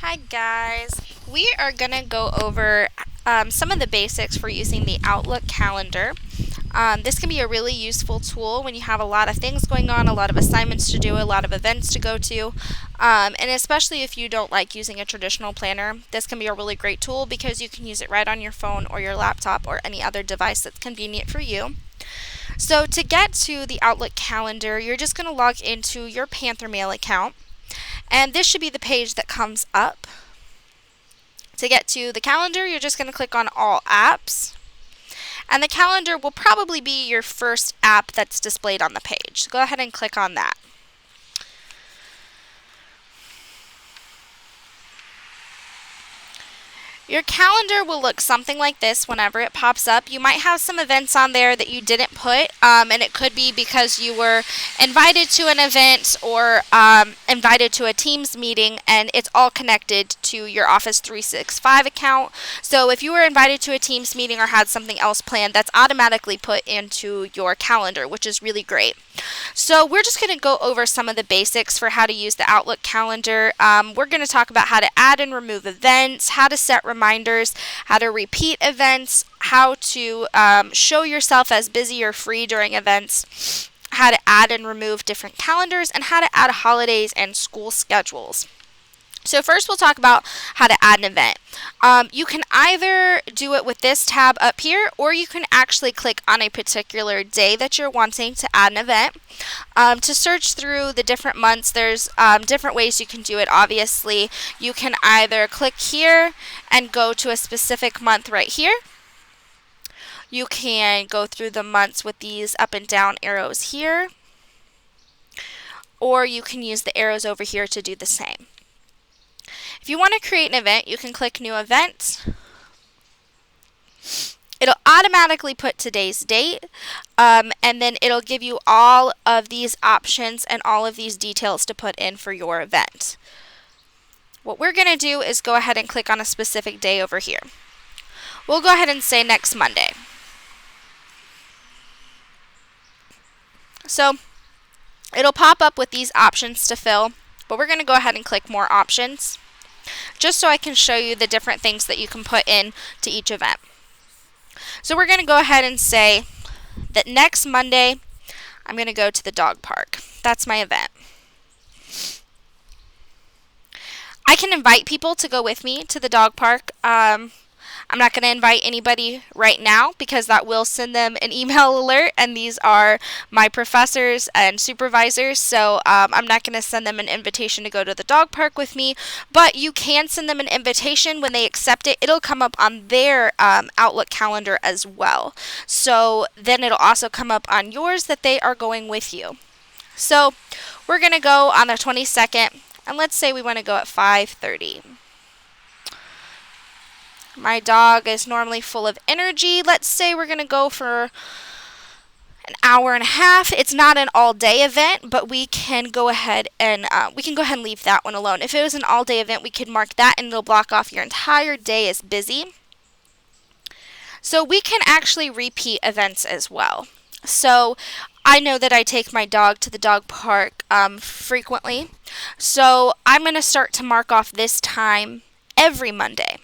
Hi guys, we are going to go over some of the basics for using the Outlook calendar. This can be a really useful tool when you have a lot of things going on, a lot of assignments to do, a lot of events to go to, and especially if you don't like using a traditional planner, this can be a really great tool because you can use it right on your phone or your laptop or any other device that's convenient for you. So to get to the Outlook calendar, you're just going to log into your Panther Mail account. And this should be the page that comes up. To get to the calendar, you're just going to click on All Apps. And the calendar will probably be your first app that's displayed on the page. So go ahead and click on that. Your calendar will look something like this whenever it pops up. You might have some events on there that you didn't put, and it could be because you were invited to an event or invited to a Teams meeting, and it's all connected to your Office 365 account. So if you were invited to a Teams meeting or had something else planned, that's automatically put into your calendar, which is really great. So we're just going to go over some of the basics for how to use the Outlook calendar. We're going to talk about how to add and remove events, how to set reminders, how to repeat events, how to show yourself as busy or free during events, how to add and remove different calendars, and how to add holidays and school schedules. So first we'll talk about how to add an event. You can either do it with this tab up here, or you can actually click on a particular day that you're wanting to add an event. To search through the different months, there's different ways you can do it. Obviously, you can either click here and go to a specific month right here. You can go through the months with these up and down arrows here, or you can use the arrows over here to do the same. If you want to create an event, you can click New Event. It'll automatically put today's date, and then it'll give you all of these options and all of these details to put in for your event. What we're going to do is go ahead and click on a specific day over here. We'll go ahead and say next Monday. So it'll pop up with these options to fill, but we're going to go ahead and click More Options, just so I can show you the different things that you can put in to each event. So we're going to go ahead and say that next Monday, I'm going to go to the dog park. That's my event. I can invite people to go with me to the dog park. I'm not going to invite anybody right now because that will send them an email alert, and these are my professors and supervisors, so I'm not going to send them an invitation to go to the dog park with me, but you can send them an invitation. When they accept it, it'll come up on their Outlook calendar as well. So then it'll also come up on yours that they are going with you. So we're going to go on the 22nd, and let's say we want to go at 5:30. My dog is normally full of energy. Let's say we're going to go for an hour and a half. It's not an all-day event, but we can go ahead and leave that one alone. If it was an all-day event, we could mark that, and it'll block off your entire day as busy. So we can actually repeat events as well. So I know that I take my dog to the dog park frequently. So I'm going to start to mark off this time every Monday.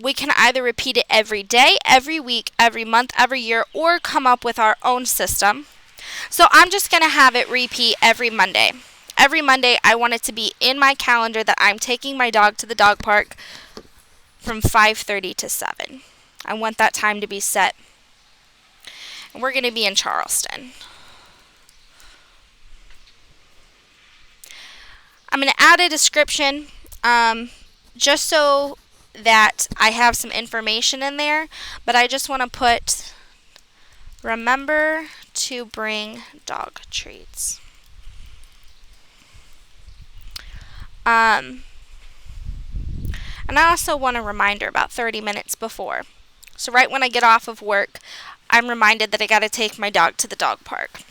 We can either repeat it every day, every week, every month, every year, or come up with our own system. So I'm just going to have it repeat every Monday. Every Monday, I want it to be in my calendar that I'm taking my dog to the dog park from 5:30 to 7. I want that time to be set. And we're going to be in Charleston. I'm going to add a description just so that I have some information in there, but I just want to put, remember to bring dog treats. And I also want a reminder about 30 minutes before. So right when I get off of work, I'm reminded that I got to take my dog to the dog park.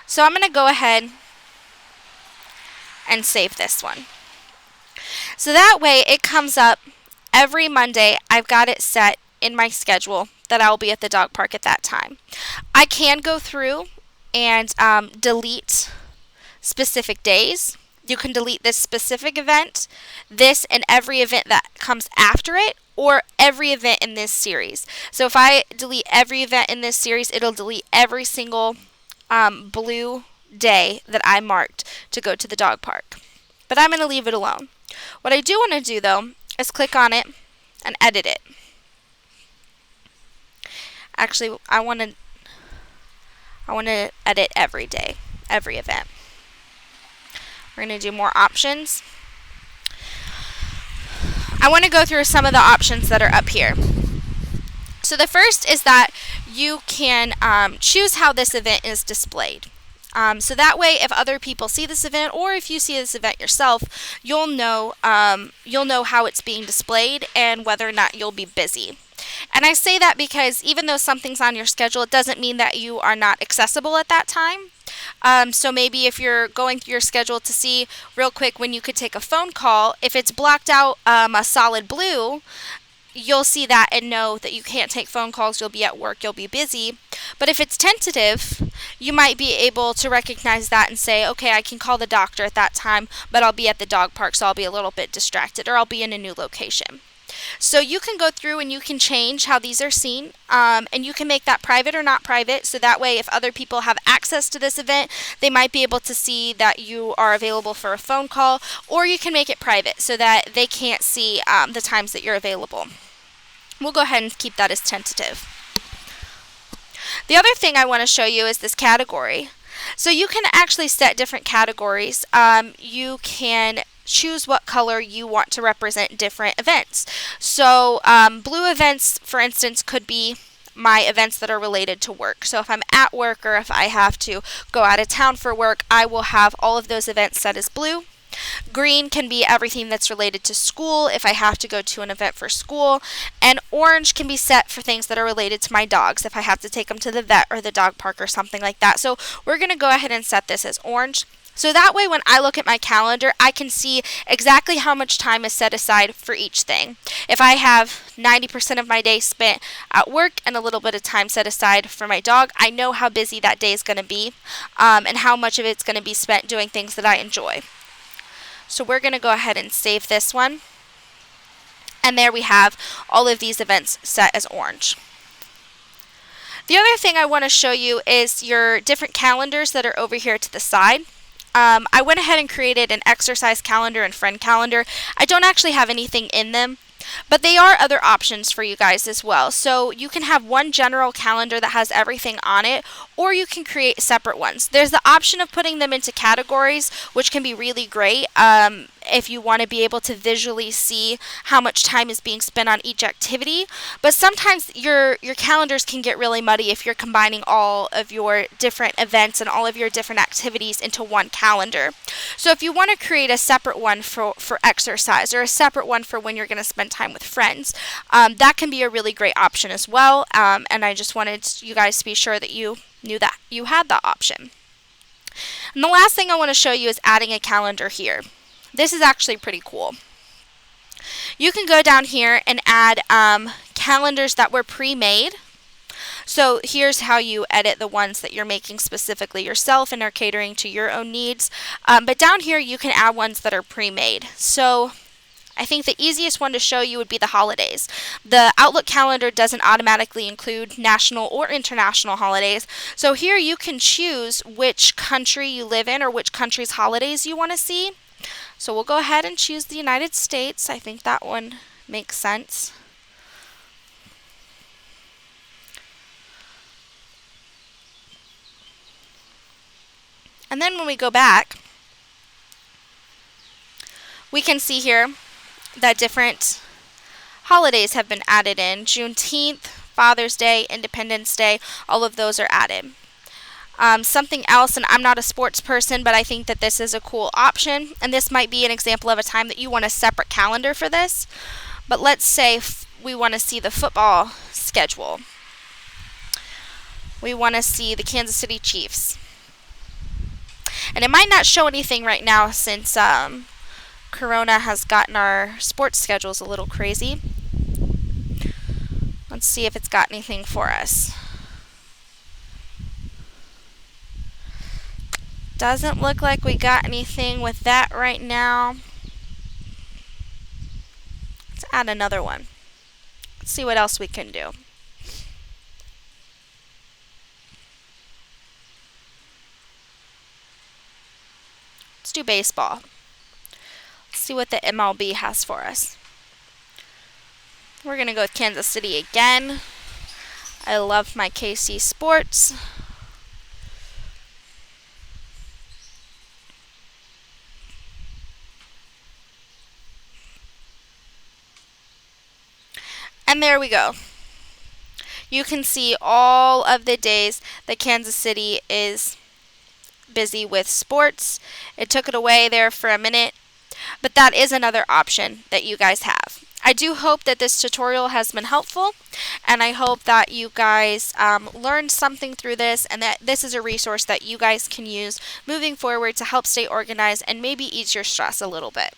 So I'm going to go ahead and save this one. So that way it comes up every Monday. I've got it set in my schedule that I'll be at the dog park at that time. I can go through and delete specific days. you can delete this specific event, this and every event that comes after it, or every event in this series. So if I delete every event in this series, it'll delete every single blue day that I marked to go to the dog park. But I'm going to leave it alone. What I do want to do though is click on it and edit it. Actually, I want to edit every day, every event. We're going to do more options. I want to go through some of the options that are up here. So the first is that you can choose how this event is displayed. So that way, if other people see this event, or if you see this event yourself, you'll know how it's being displayed and whether or not you'll be busy. And I say that because even though something's on your schedule, it doesn't mean that you are not accessible at that time. So maybe if you're going through your schedule to see real quick when you could take a phone call, if it's blocked out a solid blue, you'll see that and know that you can't take phone calls, you'll be at work, you'll be busy. But if it's tentative, you might be able to recognize that and say, okay, I can call the doctor at that time, but I'll be at the dog park, so I'll be a little bit distracted, or I'll be in a new location. So you can go through and you can change how these are seen, and you can make that private or not private, so that way if other people have access to this event, they might be able to see that you are available for a phone call, or you can make it private so that they can't see the times that you're available. We'll go ahead and keep that as tentative. The other thing I want to show you is this category. So you can actually set different categories. You can choose what color you want to represent different events. So blue events, for instance, could be my events that are related to work. So if I'm at work or if I have to go out of town for work, I will have all of those events set as blue. Green can be everything that's related to school if I have to go to an event for school. And orange can be set for things that are related to my dogs if I have to take them to the vet or the dog park or something like that. So we're going to go ahead and set this as orange. So that way when I look at my calendar, I can see exactly how much time is set aside for each thing. If I have 90% of my day spent at work and a little bit of time set aside for my dog, I know how busy that day is going to be and how much of it's going to be spent doing things that I enjoy. So we're going to go ahead and save this one. And there we have all of these events set as orange. The other thing I want to show you is your different calendars that are over here to the side. I went ahead and created an exercise calendar and friend calendar. I don't actually have anything in them, but they are other options for you guys as well. So you can have one general calendar that has everything on it, or you can create separate ones. There's the option of putting them into categories, which can be really great if you want to be able to visually see how much time is being spent on each activity. But sometimes your calendars can get really muddy if you're combining all of your different events and all of your different activities into one calendar. So if you want to create a separate one for exercise, or a separate one for when you're going to spend time with friends, that can be a really great option as well. And I just wanted you guys to be sure that you knew that you had that option. And the last thing I want to show you is adding a calendar here. This is actually pretty cool. You can go down here and add calendars that were pre-made. So here's how you edit the ones that you're making specifically yourself and are catering to your own needs. But down here you can add ones that are pre-made. So I think the easiest one to show you would be the holidays. The Outlook calendar doesn't automatically include national or international holidays. So here you can choose which country you live in or which country's holidays you want to see. So we'll go ahead and choose the United States. I think that one makes sense. And then when we go back, we can see here that different holidays have been added in. Juneteenth, Father's Day, Independence Day, all of those are added. Something else, and I'm not a sports person, but I think that this is a cool option, and this might be an example of a time that you want a separate calendar for this. But let's say we want to see the football schedule. We want to see the Kansas City Chiefs. And it might not show anything right now since Corona has gotten our sports schedules a little crazy. Let's see if it's got anything for us. Doesn't look like we got anything with that right now. Let's add another one. Let's see what else we can do. Let's do baseball. Let's see what the MLB has for us. We're going to go with Kansas City again. I love my KC Sports. And there we go. You can see all of the days that Kansas City is busy with sports. It took it away there for a minute, but that is another option that you guys have. I do hope that this tutorial has been helpful, and I hope that you guys learned something through this, and that this is a resource that you guys can use moving forward to help stay organized and maybe ease your stress a little bit.